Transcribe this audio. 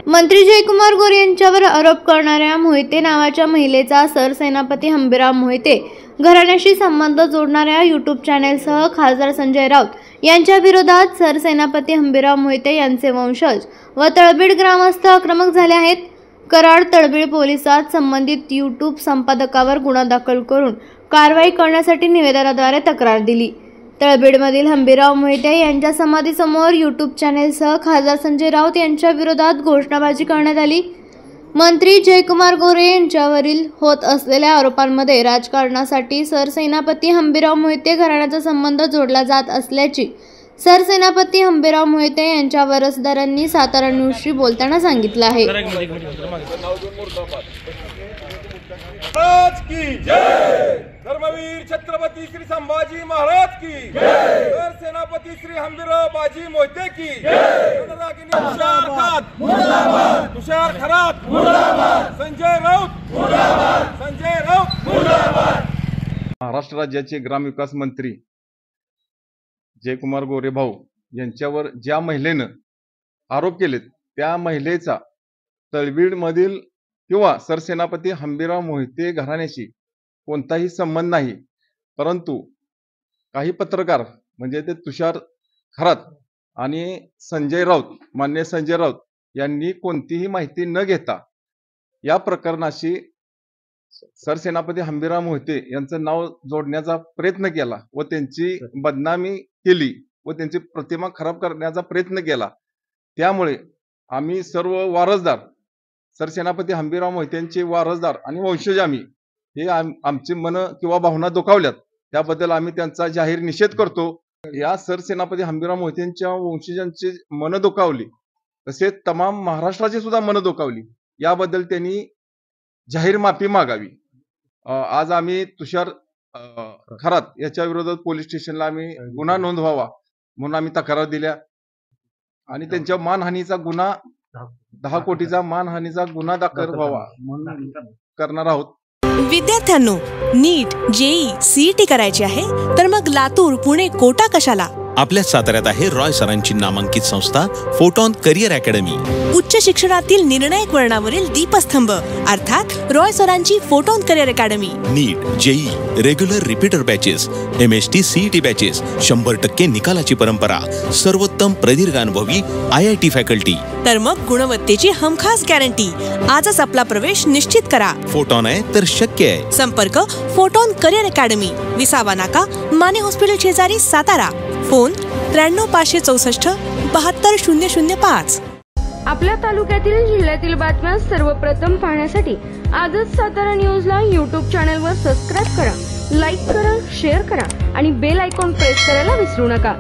मंत्री जयकुमार गोरे यांच्यावर आरोप करणाऱ्या मोहिते नावाच्या महिलेचा सरसेनापती हंबीरराव मोहिते घराण्याशी संबंध जोडणाऱ्या यूट्यूब चॅनेलसह खासदार संजय राऊत यांच्या विरोधात सरसेनापती हंबीरराव मोहिते यांचे वंशज व तळबीड ग्रामस्थ आक्रमक झाले आहेत। कराड तळबीड पोलिसात संबंधित यूट्यूब संपादकावर गुन्हा दाखल करून कारवाई करण्यासाठी निवेदनाद्वारे तक्रार दिली। तळबीडमधील हंबीरराव मोहिते यांच्या समाधीसमोर यूट्यूब चॅनेलसह खासदार संजय राऊत यांच्या विरोधात घोषणाबाजी करण्यात आली। मंत्री जयकुमार गोरे यांच्यावरील होत असलेल्या आरोपांमध्ये राजकारणासाठी सरसेनापती हंबीरराव मोहिते घराण्याचा संबंध जोडला जात असल्याची सरसेनापती हंबीरराव मोहिते यांच्या वारसदारांनी सातारा न्यूजशी बोलताना सांगितलं आहे। धर्मवीर छत्रपति श्री संभाजी महाराज की सेनापति श्री हंबीरराव बाजी मोहिते की तुषार खरात संजय राऊत महाराष्ट्र राज्याचे ग्रामविकास मंत्री जयकुमार गोरे भाऊ यांच्यावर ज्या महिलेनं आरोप केलेत त्या महिलेचा तळबीडमधील किंवा सरसेनापती हंबीरराव मोहिते घराण्याशी कोणताही संबंध नाही। परंतु काही पत्रकार म्हणजे ते तुषार खरात आणि संजय राऊत मान्य संजय राऊत यांनी कोणतीही माहिती न घेता या प्रकरणाशी सरसेनापती हंबीरराव मोहिते यांचं नाव जोडण्याचा प्रयत्न केला व त्यांची बदनामी केली व त्यांची प्रतिमा खराब करण्याचा प्रयत्न केला। त्यामुळे आम्ही सर्व वारसदार सरसेनापती हंबीरराव मोहितेंचे वारसदार आणि वंशज आम्ही हे आमची मन किंवा भावना दुखावल्यात, त्याबद्दल आम्ही त्यांचा जाहीर निषेध करतो। या सरसेनापती हंबीरराव मोहितेंच्या वंशजांची मन दुखावली तसेच तमाम महाराष्ट्राची सुद्धा मन दुखावली, याबद्दल त्यांनी जाहीर माफी मागावी। आज आम्ही तुषार खरात याच्या विरोधात पोलीस स्टेशनला आम्ही गुन्हा नोंदवावा म्हणून आम्ही तक्रार दिल्या आणि त्यांच्या मानहानीचा गुन्हा 10 कोटीचा मानहानीचा गुन्हा दाखल व्हावा म्हणून करणार आहोत। विद्यार्थ्यांनो, नीट, जेई, सीईटी करायची आहे तर मग लातूर, पुणे, कोटा कशाला? आपल्या साताऱ्यात आहे रॉय सरांची नामांकित संस्था फोटॉन करिअर अकॅडमी। उच्च शिक्षणातील निर्णायक वळणावरील दीपस्तंभ अर्थात रॉय सरांची Photon Career Academy. NEET, JEE, regular repeater batches, MST CET batches, 100% निकालाची परंपरा, सर्वोत्तम प्रदीर्घ अनुभवी IIT फॅकल्टी, तर मग गुणवत्तेची हमखास गॅरंटी। आजच आपला प्रवेश निश्चित करा। फोटॉन आहे तर शक्य आहे। संपर्क फोटॉन करिअर अकॅडमी, विसावा नाका, माने हॉस्पिटल शेजारी, सातारा। फोन 93 564 72 005। आपल्या तालुक्यातील जिल्ह्यातील बातम्या सर्वप्रथम पाहण्यासाठी आजच सातारा न्यूजला यूट्यूब चॅनलवर सबस्क्राईब करा, लाईक करा, शेअर करा आणि बेल आयकॉन प्रेस करायला विसरू नका।